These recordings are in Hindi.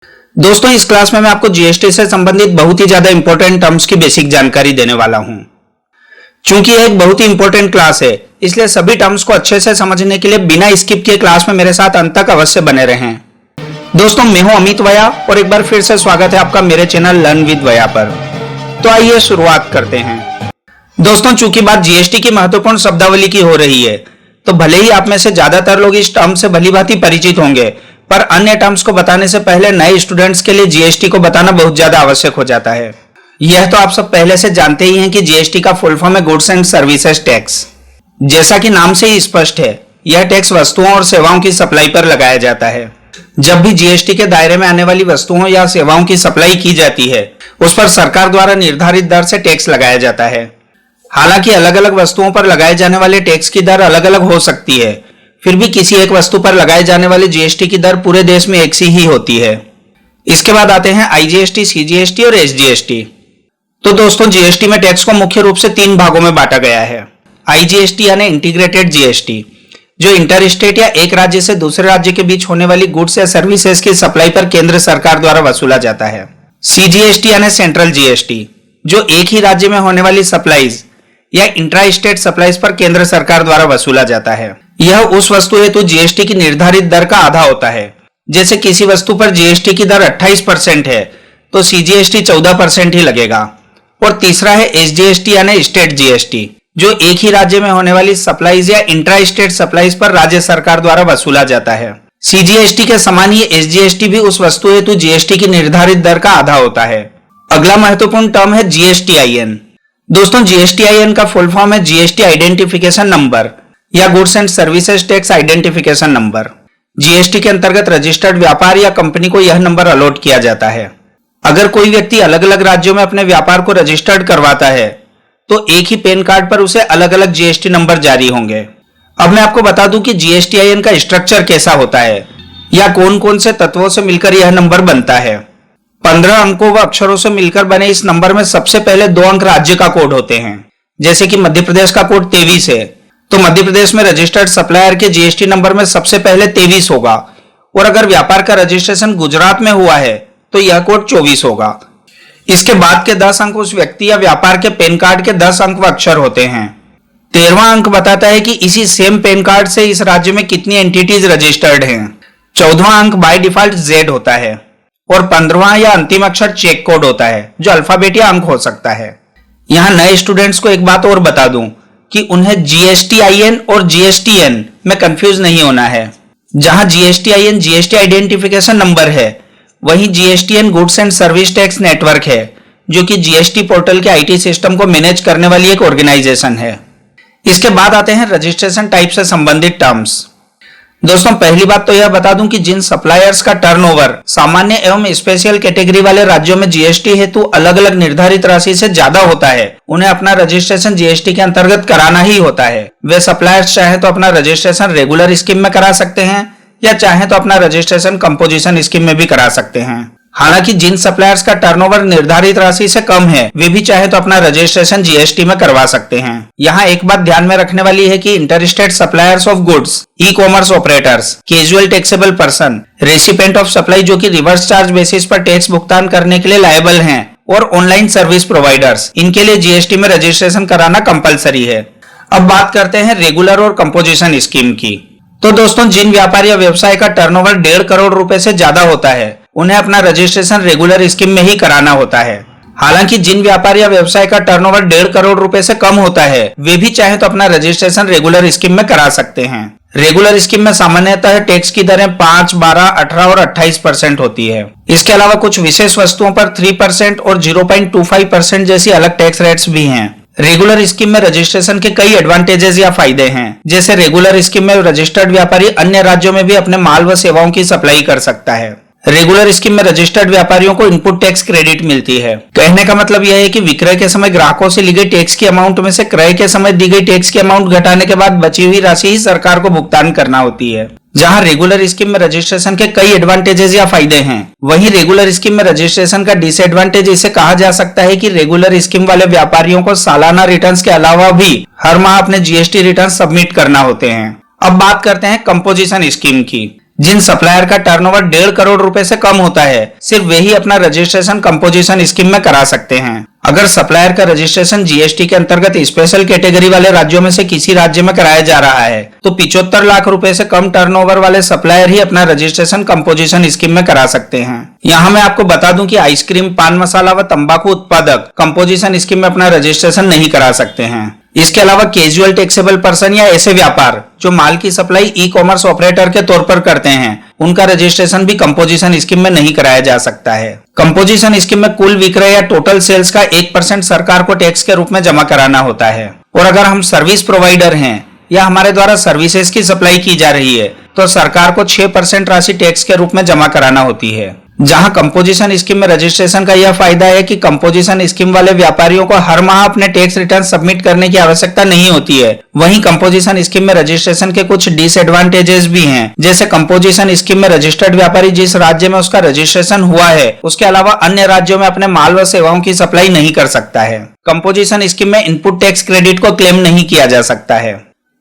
दोस्तों इस क्लास में मैं आपको जीएसटी से संबंधित बहुत ही ज्यादा इंपॉर्टेंट टर्म्स की बेसिक जानकारी देने वाला हूं। चूंकि यह एक बहुत ही इंपॉर्टेंट क्लास है, इसलिए सभी टर्म्स को अच्छे से समझने के लिए बिना स्किप किए क्लास में मेरे साथ अंत तक अवश्य बने रहें। दोस्तों मैं हूं अमित वया और एक बार फिर से स्वागत है आपका मेरे चैनल लर्न विद वया पर। तो आइए शुरुआत करते हैं। दोस्तों चूंकि बात जीएसटी की महत्वपूर्ण शब्दावली की हो रही है, तो भले ही आप में से ज्यादातर लोग इस टर्म से भलीभांति परिचित होंगे, पर अन्य टर्म्स को बताने से पहले नए स्टूडेंट्स के लिए जीएसटी को बताना बहुत ज्यादा आवश्यक हो जाता है। यह तो आप सब पहले से जानते ही हैं कि जीएसटी का फुल फॉर्म है गुड्स एंड सर्विसेज टैक्स। जैसा कि नाम से ही स्पष्ट है, यह टैक्स वस्तुओं और सेवाओं की सप्लाई पर लगाया जाता है। जब भी जीएसटी के दायरे में आने वाली वस्तुओं या सेवाओं की सप्लाई की जाती है, उस पर सरकार द्वारा निर्धारित दर से टैक्स लगाया जाता है। हालांकि अलग अलग वस्तुओं पर लगाए जाने वाले टैक्स की दर अलग अलग हो सकती है, फिर भी किसी एक वस्तु पर लगाए जाने वाले जीएसटी की दर पूरे देश में एक सी ही होती है। इसके बाद आते हैं आईजीएसटी, सीजीएसटी और एसजीएसटी। तो दोस्तों जीएसटी में टैक्स को मुख्य रूप से 3 भागों में बांटा गया है। आईजीएसटी यानी इंटीग्रेटेड जीएसटी, जो इंटर स्टेट या एक राज्य से दूसरे राज्य के बीच होने वाली गुड्स या सर्विसेज की सप्लाई पर केंद्र सरकार द्वारा वसूला जाता है। सीजीएसटी यानी सेंट्रल जीएसटी, जो एक ही राज्य में होने वाली सप्लाईज या इंट्रा स्टेट सप्लाईज पर केंद्र सरकार द्वारा वसूला जाता है। यह उस वस्तु हेतु जीएसटी की निर्धारित दर का आधा होता है। जैसे किसी वस्तु पर जीएसटी की दर 28% है, तो सीजीएसटी 14% ही लगेगा। और तीसरा है एसजीएसटी यानी स्टेट जीएसटी, जो एक ही राज्य में होने वाली सप्लाईज या इंट्रा स्टेट सप्लाईज पर राज्य सरकार द्वारा वसूला जाता है। सीजीएसटी के समान ही एसजीएसटी भी उस वस्तु हेतु जीएसटी की निर्धारित दर का आधा होता है। अगला महत्वपूर्ण टर्म है जीएसटीआईएन। दोस्तों जीएसटीआईएन का फुल फॉर्म है जीएसटी आइडेंटिफिकेशन नंबर या goods and services tax identification number. GST के अंतर्गत रजिस्टर्ड व्यापार या कंपनी को यह नंबर अलॉट किया जाता है। अगर कोई व्यक्ति अलग अलग राज्यों में अपने व्यापार को रजिस्टर्ड करवाता है, तो एक ही पैन कार्ड पर उसे अलग अलग जीएसटी नंबर जारी होंगे। अब मैं आपको बता दूं कि जीएसटीआईएन का स्ट्रक्चर कैसा होता है या कौन कौन से तत्वों से मिलकर यह नंबर बनता है। 15 अंकों व अक्षरों से मिलकर बने इस नंबर में सबसे पहले 2 अंक राज्य का कोड होते हैं। जैसे कि मध्य प्रदेश का कोड 23 है, तो मध्य प्रदेश में रजिस्टर्ड सप्लायर के जीएसटी नंबर में सबसे पहले 23 होगा। और अगर व्यापार का रजिस्ट्रेशन गुजरात में हुआ है, तो यह कोड 24 होगा। इसके बाद के 10 अंक उस व्यक्ति या व्यापार के पैन कार्ड के 10 अंक व अक्षर होते हैं। 13वां अंक बताता है कि इसी सेम पैन कार्ड से इस राज्य में कितनी एंटिटीज रजिस्टर्ड हैं। 14वां अंक बाय डिफॉल्ट जेड होता है और 15वां या अंतिम अक्षर चेक कोड होता है, जो अल्फाबेट या अंक हो सकता है। यहाँ नए स्टूडेंट्स को एक बात और बता दूं कि उन्हें जीएसटीआईएन और जीएसटीएन में कंफ्यूज नहीं होना है। जहां जीएसटीआईएन जीएसटी आइडेंटिफिकेशन नंबर है, वहीं GSTN goods and service tax network है, जो कि जीएसटी पोर्टल के आईटी सिस्टम को मैनेज करने वाली एक ऑर्गेनाइजेशन है। इसके बाद आते हैं रजिस्ट्रेशन टाइप से संबंधित टर्म्स। दोस्तों पहली बात तो यह बता दूं कि जिन सप्लायर्स का टर्नओवर सामान्य एवं स्पेशल कैटेगरी वाले राज्यों में जीएसटी हेतु अलग अलग निर्धारित राशि से ज्यादा होता है, उन्हें अपना रजिस्ट्रेशन जीएसटी के अंतर्गत कराना ही होता है। वे सप्लायर्स चाहे तो अपना रजिस्ट्रेशन रेगुलर स्कीम में करा सकते हैं या चाहे तो अपना रजिस्ट्रेशन कंपोजिशन स्कीम में भी करा सकते हैं। हालांकि जिन सप्लायर्स का टर्नओवर निर्धारित राशि से कम है, वे भी चाहे तो अपना रजिस्ट्रेशन जीएसटी में करवा सकते हैं। यहाँ एक बात ध्यान में रखने वाली है कि interstate suppliers of goods, e commerce operators, casual taxable person, recipient of supply जो कि रिवर्स चार्ज बेसिस पर टैक्स भुगतान करने के लिए लायबल हैं, और ऑनलाइन सर्विस प्रोवाइडर्स, इनके लिए जीएसटी में रजिस्ट्रेशन कराना कंपलसरी है। अब बात करते हैं रेगुलर और कंपोजिशन स्कीम की। तो दोस्तों जिन व्यापार या व्यवसाय का टर्नओवर 1.5 करोड़ रुपए से ज्यादा होता है, उन्हें अपना रजिस्ट्रेशन रेगुलर स्कीम में ही कराना होता है। हालांकि जिन व्यापार या व्यवसाय का टर्नओवर 1.5 करोड़ रुपए से कम होता है, वे भी चाहे तो अपना रजिस्ट्रेशन रेगुलर स्कीम में करा सकते हैं। रेगुलर स्कीम में सामान्यतः टैक्स की दरें 5, 12, 18 और 28% होती है। इसके अलावा कुछ विशेष वस्तुओं पर 3% और 0.25% जैसी अलग टैक्स रेट्स भी हैं। रेगुलर स्कीम में रजिस्ट्रेशन के कई एडवांटेजेस या फायदे हैं। जैसे रेगुलर स्कीम में रजिस्टर्ड व्यापारी अन्य राज्यों में भी अपने माल व सेवाओं की सप्लाई कर सकता है। रेगुलर स्कीम में रजिस्टर्ड व्यापारियों को इनपुट टैक्स क्रेडिट मिलती है। कहने का मतलब यह है कि विक्रय के समय ग्राहकों से ली गई टैक्स की अमाउंट में से क्रय के समय दी गई टैक्स की अमाउंट घटाने के बाद बची हुई राशि ही सरकार को भुगतान करना होती है। जहां रेगुलर स्कीम में रजिस्ट्रेशन के कई एडवांटेजेस या फायदे हैं, वहीं रेगुलर स्कीम में रजिस्ट्रेशन का डिसएडवांटेज इसे कहा जा सकता है कि रेगुलर स्कीम वाले व्यापारियों को सालाना रिटर्न्स के अलावा भी हर माह अपने जीएसटी रिटर्न सबमिट करना होते हैं। अब बात करते हैं कंपोजिशन स्कीम की। जिन सप्लायर का टर्नओवर 1.5 करोड़ रुपए से कम होता है, सिर्फ वे ही अपना रजिस्ट्रेशन कंपोजिशन स्कीम में करा सकते हैं। अगर सप्लायर का रजिस्ट्रेशन जीएसटी के अंतर्गत स्पेशल कैटेगरी वाले राज्यों में से किसी राज्य में कराया जा रहा है, तो 75 लाख रुपए से कम टर्नओवर वाले सप्लायर ही अपना रजिस्ट्रेशन कंपोजिशन स्कीम में करा सकते हैं। यहाँ मैं आपको बता दूं कि आइसक्रीम, पान मसाला व तंबाकू उत्पादक कंपोजिशन स्कीम में अपना रजिस्ट्रेशन नहीं करा सकते हैं। इसके अलावा कैजुअल टैक्सेबल पर्सन या ऐसे व्यापार जो माल की सप्लाई ई कॉमर्स ऑपरेटर के तौर पर करते हैं, उनका रजिस्ट्रेशन भी कंपोजिशन स्कीम में नहीं कराया जा सकता है। कंपोजिशन स्कीम में कुल विक्रय या टोटल सेल्स का 1% सरकार को टैक्स के रूप में जमा कराना होता है। और अगर हम सर्विस प्रोवाइडर हैं या हमारे द्वारा सर्विसेज की सप्लाई की जा रही है, तो सरकार को 6% राशि टैक्स के रूप में जमा कराना होती है। जहां कंपोजिशन स्कीम में रजिस्ट्रेशन का यह फायदा है कि कंपोजिशन स्कीम वाले व्यापारियों को हर माह अपने टैक्स रिटर्न सबमिट करने की आवश्यकता नहीं होती है। वहीं कंपोजिशन स्कीम में रजिस्ट्रेशन के कुछ डिसएडवांटेजेस भी हैं, जैसे कंपोजिशन स्कीम में रजिस्टर्ड व्यापारी जिस राज्य में उसका रजिस्ट्रेशन हुआ है, उसके अलावा अन्य राज्यों में अपने माल व सेवाओं की सप्लाई नहीं कर सकता है। कंपोजिशन स्कीम में इनपुट टैक्स क्रेडिट को क्लेम नहीं किया जा सकता है।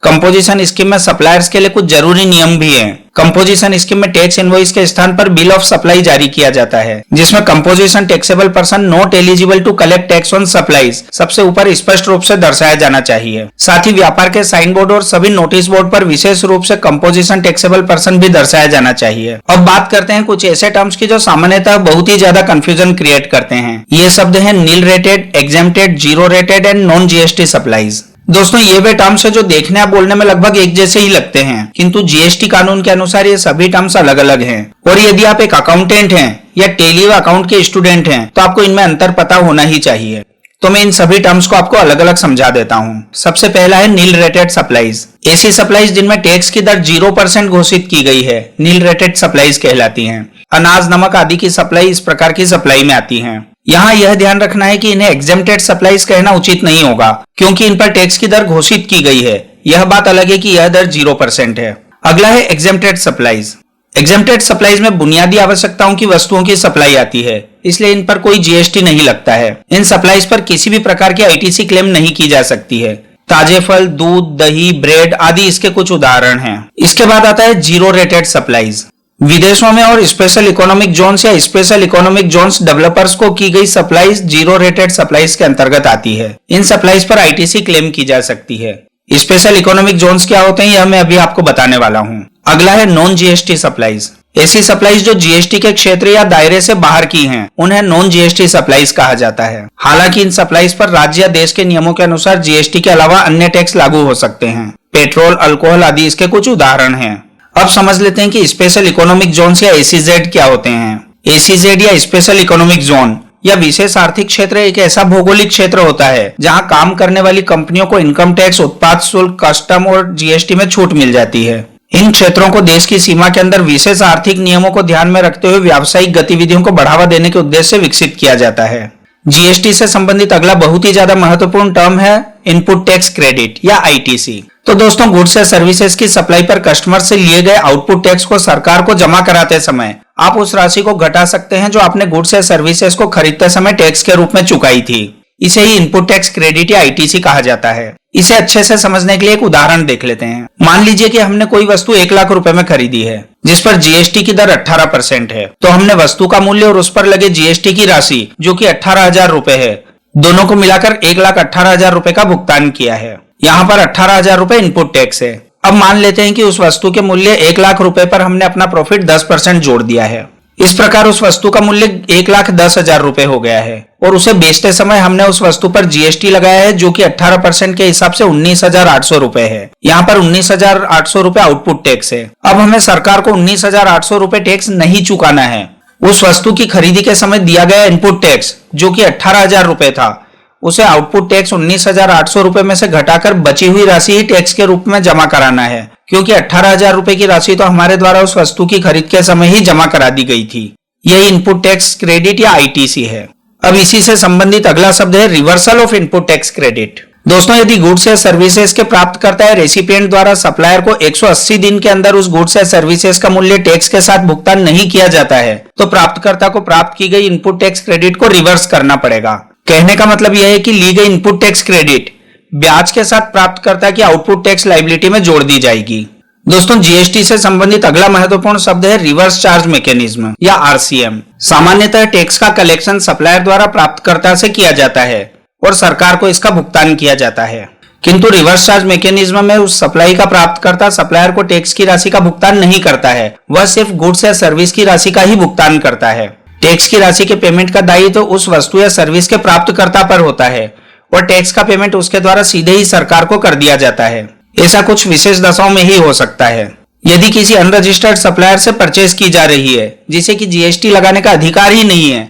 कंपोजिशन स्कीम में सप्लायर्स के लिए कुछ जरूरी नियम भी हैं। कंपोजिशन स्कीम में टैक्स इनवॉइस के स्थान पर बिल ऑफ सप्लाई जारी किया जाता है, जिसमें composition taxable person not eligible to collect tax on supplies सबसे ऊपर स्पष्ट रूप से दर्शाया जाना चाहिए। साथ ही व्यापार के साइन बोर्ड और सभी नोटिस बोर्ड पर विशेष रूप से कंपोजिशन टैक्सेबल पर्सन भी दर्शाया जाना चाहिए। अब बात करते हैं कुछ ऐसे टर्म्स की जो सामान्यतः बहुत ही ज्यादा कंफ्यूजन क्रिएट करते हैं। ये शब्द है nil rated, exempted, zero rated and non GST supplies. दोस्तों, ये वे टर्म्स है जो देखने या बोलने में लगभग एक जैसे ही लगते हैं, किंतु जीएसटी कानून के अनुसार ये सभी टर्म्स अलग अलग हैं। और यदि आप एक अकाउंटेंट हैं या टेली व अकाउंट के स्टूडेंट हैं, तो आपको इनमें अंतर पता होना ही चाहिए। तो मैं इन सभी टर्म्स को आपको अलग अलग समझा देता हूँ। सबसे पहला है नील रेटेड सप्लाईज। ऐसी सप्लाईज जिनमें टैक्स की दर 0% घोषित की गई है, नील रेटेड सप्लाईज कहलाती हैं। अनाज, नमक आदि की सप्लाई इस प्रकार की सप्लाई में आती हैं। यहाँ यह ध्यान रखना है कि इन्हें एग्जेम्प्टेड सप्लाईज कहना उचित नहीं होगा, क्योंकि इन पर टैक्स की दर घोषित की गई है। यह बात अलग है कि यह दर 0% है। अगला है एग्जेम्प्टेड सप्लाईज। एग्जेम्प्टेड सप्लाईज में बुनियादी आवश्यकताओं की वस्तुओं की सप्लाई आती है, इसलिए इन पर कोई जीएसटी नहीं लगता है। इन सप्लाईज पर किसी भी प्रकार की आईटीसी क्लेम नहीं की जा सकती है। ताजे फल, दूध, दही, ब्रेड आदि इसके कुछ उदाहरण हैं। इसके बाद आता है जीरो रेटेड सप्लाईज। विदेशों में और स्पेशल इकोनॉमिक जोन्स या स्पेशल इकोनॉमिक जोन्स डेवलपर्स को की गई सप्लाईज जीरो रेटेड सप्लाईज के अंतर्गत आती है। इन सप्लाईज पर आईटीसी क्लेम की जा सकती है। स्पेशल इकोनॉमिक जोन्स क्या होते हैं, यह मैं अभी आपको बताने वाला हूँ। अगला है नॉन जीएसटी सप्लाईज। ऐसी सप्लाईज जो जीएसटी के क्षेत्र या दायरे से बाहर की हैं, उन्हें नॉन जीएसटी सप्लाईज कहा जाता है। हालांकि इन सप्लाईज पर राज्य या देश के नियमों के अनुसार जीएसटी के अलावा अन्य टैक्स लागू हो सकते हैं। पेट्रोल, अल्कोहल आदि इसके कुछ उदाहरण हैं। अब समझ लेते हैं कि स्पेशल इकोनॉमिक जोन्स या एसीजेड क्या होते हैं। एसीजेड या स्पेशल इकोनॉमिक जोन या विशेष आर्थिक क्षेत्र एक ऐसा भौगोलिक क्षेत्र होता है जहां काम करने वाली कंपनियों को इनकम टैक्स, उत्पाद शुल्क, कस्टम और जीएसटी में छूट मिल जाती है। इन क्षेत्रों को देश की सीमा के अंदर विशेष आर्थिक नियमों को ध्यान में रखते हुए व्यावसायिक गतिविधियों को बढ़ावा देने के उद्देश्य से विकसित किया जाता है। जीएसटी से संबंधित अगला बहुत ही ज्यादा महत्वपूर्ण टर्म है इनपुट टैक्स क्रेडिट या आईटीसी। तो दोस्तों, गुड्स या सर्विसेज की सप्लाई पर कस्टमर से लिए गए आउटपुट टैक्स को सरकार को जमा कराते समय आप उस राशि को घटा सकते हैं जो आपने गुड्स या सर्विसेज को खरीदते समय टैक्स के रूप में चुकाई थी। इसे ही इनपुट टैक्स क्रेडिट या आईटीसी कहा जाता है। इसे अच्छे से समझने के लिए एक उदाहरण देख लेते हैं। मान लीजिए कि हमने कोई वस्तु 1 लाख रुपए में खरीदी है, जिस पर जीएसटी की दर 18% है। तो हमने वस्तु का मूल्य और उस पर लगे जीएसटी की राशि जो कि 18,000 रुपए है, दोनों को मिलाकर 1,18,000 रुपए का भुगतान किया है। यहाँ पर 18,000 रुपए इनपुट टैक्स है। अब मान लेते हैं कि उस वस्तु के मूल्य 1 लाख रुपए पर हमने अपना प्रॉफिट 10% जोड़ दिया है। इस प्रकार उस वस्तु का मूल्य 1,10,000 रुपए हो गया है और उसे बेचते समय हमने उस वस्तु पर जीएसटी लगाया है जो कि 18% के हिसाब से 19,800 रुपए है। यहाँ पर 19,800 रुपए आउटपुट टैक्स है। अब हमें सरकार को 19,800 रुपए टैक्स नहीं चुकाना है। उस वस्तु की खरीदी के समय दिया गया इनपुट टैक्स जो कि 18,000 रुपए था, उसे आउटपुट टैक्स 19,800 रुपए में से घटाकर बची हुई राशि ही टैक्स के रूप में जमा कराना है, क्योंकि 18,000 रुपए की राशि तो हमारे द्वारा उस वस्तु की खरीद के समय ही जमा करा दी गई थी। यही इनपुट टैक्स क्रेडिट या आईटीसी है। अब इसी से संबंधित अगला शब्द है reversal of input tax credit. दोस्तों, यदि गुड्स या सर्विसेज के प्राप्तकर्ता या रेसिपिएंट द्वारा सप्लायर को 180 दिन के अंदर उस गुड्स या सर्विसेज का मूल्य टैक्स के साथ भुगतान नहीं किया जाता है, तो प्राप्तकर्ता को प्राप्त की गई इनपुट टैक्स क्रेडिट को रिवर्स करना पड़ेगा। कहने का मतलब यह है कि ली गई इनपुट टैक्स क्रेडिट ब्याज के साथ प्राप्तकर्ता की आउटपुट टैक्स लायबिलिटी में जोड़ दी जाएगी। दोस्तों जीएसटी से संबंधित अगला महत्वपूर्ण शब्द है रिवर्स चार्ज मैकेनिज्म या आरसीएम। सामान्यतः टैक्स का कलेक्शन सप्लायर द्वारा प्राप्तकर्ता से किया जाता है और सरकार को इसका भुगतान किया जाता है, किंतु रिवर्स चार्ज मैकेनिज्म में उस सप्लाई का प्राप्तकर्ता सप्लायर को टैक्स की राशि का भुगतान नहीं करता है, वह सिर्फ गुड्स या सर्विस की राशि का ही भुगतान करता है। टैक्स की राशि के पेमेंट का दायित्व तो उस वस्तु या सर्विस के प्राप्तकर्ता पर होता है और टैक्स का पेमेंट उसके द्वारा सीधे ही सरकार को कर दिया जाता है। ऐसा कुछ विशेष दशाओं में ही हो सकता है। यदि किसी अनरजिस्टर्ड सप्लायर से परचेज की जा रही है जिसे कि जीएसटी लगाने का अधिकार ही नहीं है,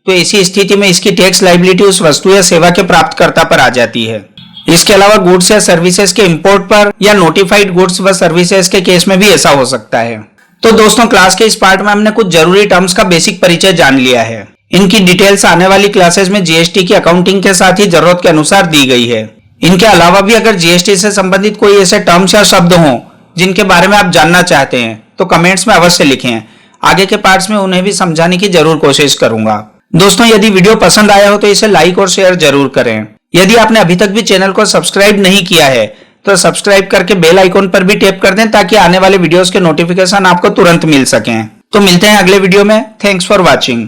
तो ऐसी स्थिति में इसकी टैक्स लायबिलिटी उस वस्तु या सेवा के प्राप्तकर्ता पर आ जाती है। इसके अलावा गुड्स या सर्विसेज के इंपोर्ट पर या नोटिफाइड गुड्स व सर्विसेज के केस में भी ऐसा हो सकता है। तो दोस्तों क्लास के इस पार्ट में हमने कुछ जरूरी टर्म्स का बेसिक परिचय जान लिया है। इनकी डिटेल्स आने वाली क्लासेस में जीएसटी की अकाउंटिंग के साथ ही जरूरत के अनुसार दी गई है। इनके अलावा भी अगर जीएसटी से संबंधित कोई ऐसे टर्म्स या शब्द हों जिनके बारे में आप जानना चाहते हैं तो कमेंट्स में अवश्य लिखें। आगे के पार्ट्स में उन्हें भी समझाने की जरूर कोशिश करूंगा। दोस्तों यदि वीडियो पसंद आया हो तो इसे लाइक और शेयर जरूर करें। यदि आपने अभी तक भी चैनल को सब्सक्राइब नहीं किया है तो सब्सक्राइब करके बेल आइकॉन पर भी टैप कर दें ताकि आने वाले वीडियोस के नोटिफिकेशन आपको तुरंत मिल सकें। तो मिलते हैं अगले वीडियो में। Thanks for watching.